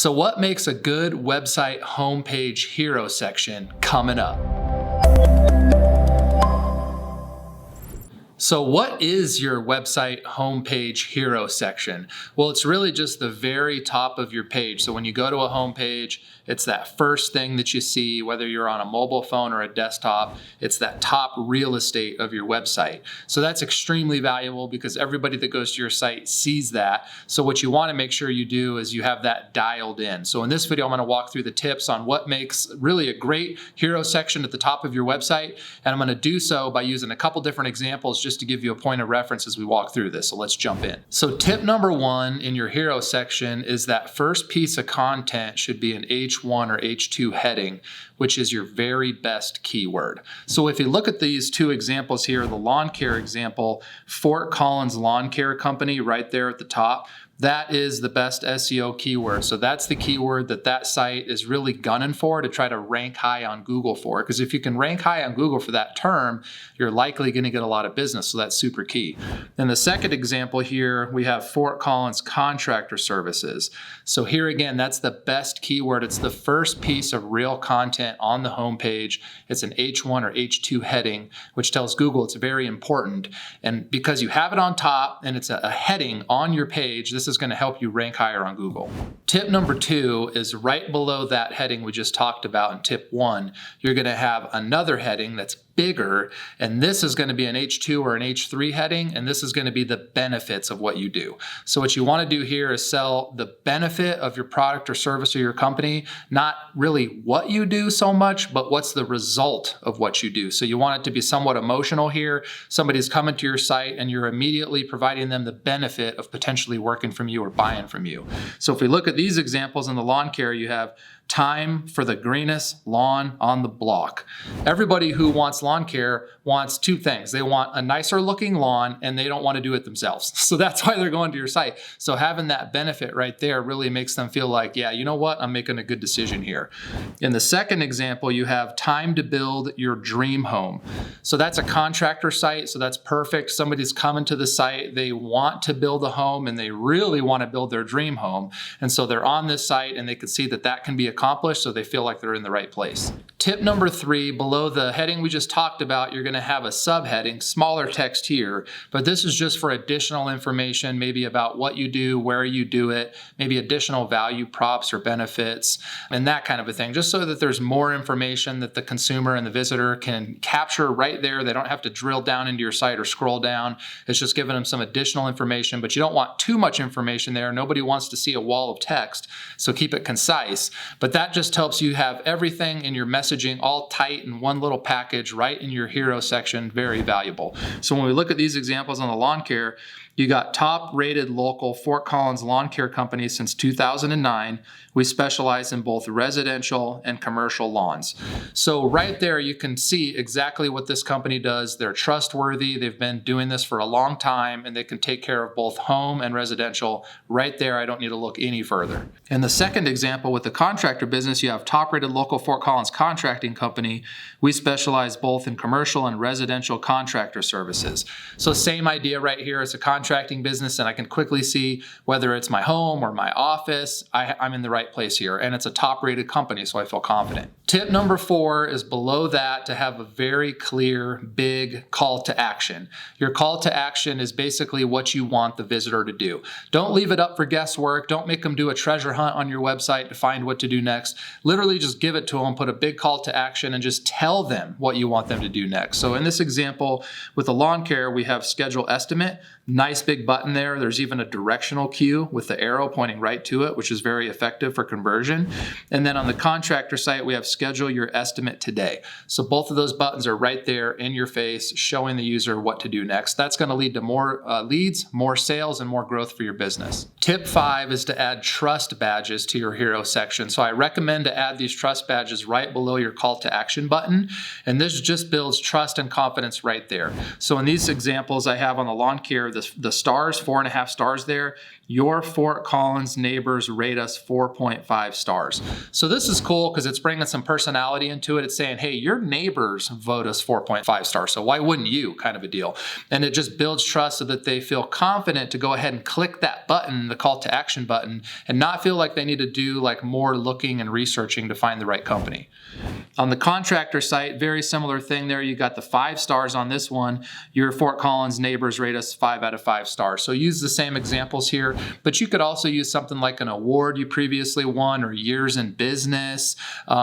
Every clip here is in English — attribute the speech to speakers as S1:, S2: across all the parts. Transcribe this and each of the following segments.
S1: So what makes a good website homepage hero section coming up? So what is your website homepage hero section? Well, it's really just the very top of your page. So when you go to a homepage, it's that first thing that you see, whether you're on a mobile phone or a desktop, it's that top real estate of your website. So that's extremely valuable because everybody that goes to your site sees that. So what you want to make sure you do is you have that dialed in. So in this video, I'm going to walk through the tips on what makes really a great hero section at the top of your website. And I'm going to do so by using a couple different examples just to give you a point of reference as we walk through this. So let's jump in. So tip number one in your hero section is that first piece of content should be an H1 or H2 heading, which is your very best keyword. So if you look at these two examples here, the lawn care example, Fort Collins Lawn Care Company right there at the top, that is the best SEO keyword. So that's the keyword that site is really gunning for to try to rank high on Google for. Because if you can rank high on Google for that term, you're likely going to get a lot of business. So that's super key. Then the second example here, we have Fort Collins Contractor Services. So here again, that's the best keyword. It's the first piece of real content on the homepage. It's an H1 or H2 heading, which tells Google it's very important. And because you have it on top and it's a heading on your page, this is going to help you rank higher on Google. Tip number two is right below that heading we just talked about in tip one, you're going to have another heading that's bigger, and this is going to be an H2 or an H3 heading, and this is going to be the benefits of what you do. So what you want to do here is sell the benefit of your product or service or your company, not really what you do so much, but what's the result of what you do. So you want it to be somewhat emotional here. Somebody's coming to your site and you're immediately providing them the benefit of potentially working from you or buying from you. So if we look at these examples in the lawn care, you have time for the greenest lawn on the block. Everybody who wants lawn care wants two things. They want a nicer looking lawn and they don't want to do it themselves. So that's why they're going to your site. So having that benefit right there really makes them feel like, yeah, you know what? I'm making a good decision here. In the second example, you have time to build your dream home. So that's a contractor site. So that's perfect. Somebody's coming to the site. They want to build a home and they really want to build their dream home. And so they're on this site and they can see that that can be accomplished, so they feel like they're in the right place. Tip number three, below the heading we just talked about, you're going to have a subheading, smaller text here, but this is just for additional information, maybe about what you do, where you do it, maybe additional value props or benefits, and that kind of a thing, just so that there's more information that the consumer and the visitor can capture right there. They don't have to drill down into your site or scroll down. It's just giving them some additional information, but you don't want too much information there. Nobody wants to see a wall of text, so keep it concise. But that just helps you have everything in your messaging all tight in one little package right in your hero section. Very valuable. So when we look at these examples on the lawn care, you got top rated local Fort Collins Lawn Care Company since 2009. We specialize in both residential and commercial lawns. So right there, you can see exactly what this company does. They're trustworthy. They've been doing this for a long time, and they can take care of both home and residential. Right there, I don't need to look any further. In the second example with the contractor business, you have top rated local Fort Collins Contracting Company. We specialize both in commercial and residential contractor services. So same idea right here. It's a contracting business, and I can quickly see whether it's my home or my office, I'm in the right place here, and it's a top rated company, so I feel confident. Tip number four is below that to have a very clear, big call to action. Your call to action is basically what you want the visitor to do. Don't leave it up for guesswork. Don't make them do a treasure hunt on your website to find what to do next. Literally just give it to them, put a big call to action, and just tell them what you want them to do next. So in this example with the lawn care, we have schedule estimate. Nice big button there. There's even a directional cue with the arrow pointing right to it, which is very effective for conversion. And then on the contractor site, we have schedule your estimate today. So both of those buttons are right there in your face, showing the user what to do next. That's going to lead to more leads, more sales, and more growth for your business. Tip 5 is to add trust badges to your hero section. So I recommend to add these trust badges right below your call to action button. And this just builds trust and confidence right there. So in these examples I have on the lawn care, the stars, 4.5 stars there, your Fort Collins neighbors rate us 4.5 stars. So this is cool because it's bringing some personality into it. It's saying, hey, your neighbors vote us 4.5 stars, so why wouldn't you, kind of a deal. And it just builds trust so that they feel confident to go ahead and click that button, the call to action button, and not feel like they need to do like more looking and researching to find the right company. On the contractor site, very similar thing there. You got the 5 stars on this one. Your Fort Collins neighbors rate us 5 out of 5 stars. So use the same examples here, but you could also use something like an award you previously won or years in business.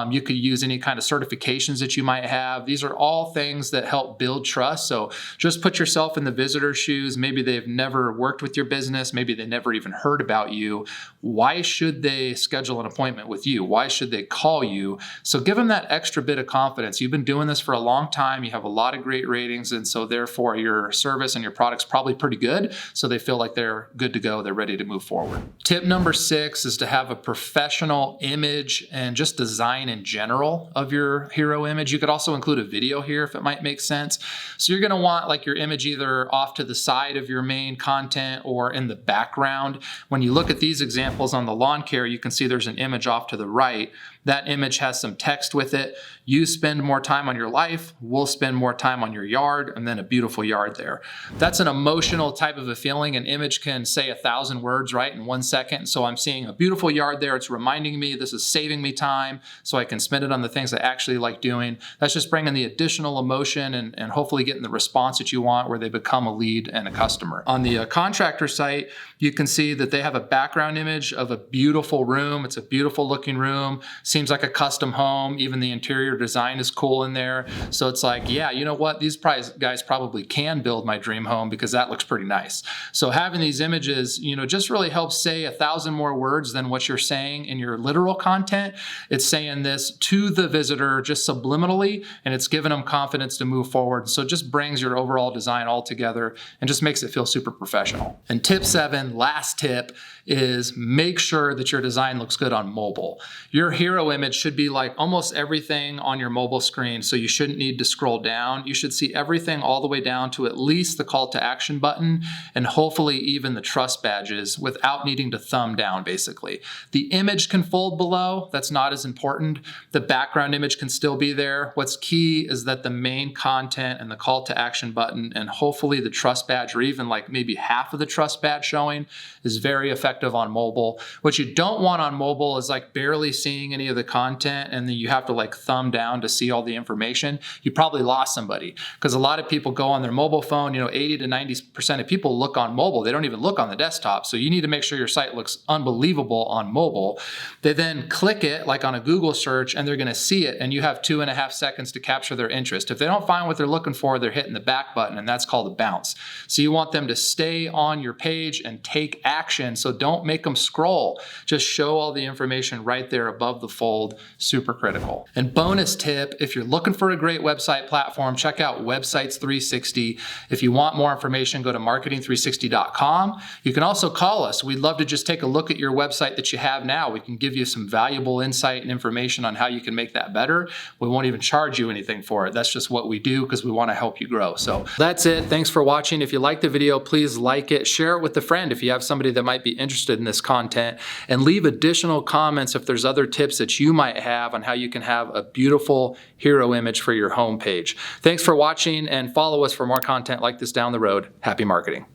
S1: You could use any kind of certifications that you might have. These are all things that help build trust. So just put yourself in the visitor's shoes. Maybe they've never worked with your business. Maybe they never even heard about you. Why should they schedule an appointment with you? Why should they call you? So give them that extra bit of confidence. You've been doing this for a long time. You have a lot of great ratings. And so therefore your service and your product's probably pretty good. So they feel like they're good to go. They're ready to move forward. Tip number 6 is to have a professional image and just design in general of your hero image. You could also include a video here if it might make sense. So you're going to want like your image either off to the side of your main content or in the background. When you look at these examples on the lawn care, you can see there's an image off to the right. That image has some text with it. You spend more time on your life, we'll spend more time on your yard, and then a beautiful yard there. That's an emotional type of a feeling. An image can say 1,000 words, right, in 1 second. So I'm seeing a beautiful yard there. It's reminding me this is saving me time so I can spend it on the things I actually like doing. That's just bringing the additional emotion and hopefully getting the response that you want where they become a lead and a customer. On the contractor site, you can see that they have a background image of a beautiful room. It's a beautiful looking room. Seems like a custom home. Even the interior design is cool in there. So it's like, yeah, you know what? These guys probably can build my dream home because that looks pretty nice. So having these images, just really helps say 1,000 more words than what you're saying in your literal content. It's saying this to the visitor just subliminally, and it's giving them confidence to move forward. So it just brings your overall design all together and just makes it feel super professional. And tip 7, last tip, is make sure that your design looks good on mobile. Your hero image should be like almost everything on your mobile screen, so you shouldn't need to scroll down. You should see everything all the way down to at least the call to action button and hopefully even the trust badges without needing to thumb down, basically. The image can fold below. That's not as important. The background image can still be there. What's key is that the main content and the call to action button and hopefully the trust badge or even like maybe half of the trust badge showing is very effective on mobile. What you don't want on mobile is like barely seeing any of the content and then you have to like thumb down to see all the information. You probably lost somebody because a lot of people go on their mobile phone. 80 to 90% of people look on mobile. They don't even look on the desktop. So you need to make sure your site looks unbelievable on mobile. They then click it like on a Google search and they're going to see it and you have 2.5 seconds to capture their interest. If they don't find what they're looking for, they're hitting the back button and that's called a bounce. So you want them to stay on your page and take action. So don't make them scroll. Just show all the information right there above the fold. Super critical. And bonus tip, if you're looking for a great website platform, check out Websites 360. If you want more information, go to marketing360.com. You can also call us. We'd love to just take a look at your website that you have now. We can give you some valuable insight and information on how you can make that better. We won't even charge you anything for it. That's just what we do because we want to help you grow. So that's it. Thanks for watching. If you like the video, please like it, share it with a friend if you have somebody that might be interested in this content, and leave additional comments if there's other tips that you might have on how you can have a beautiful hero image for your homepage. Thanks for watching and follow us for more content like this down the road. Happy marketing.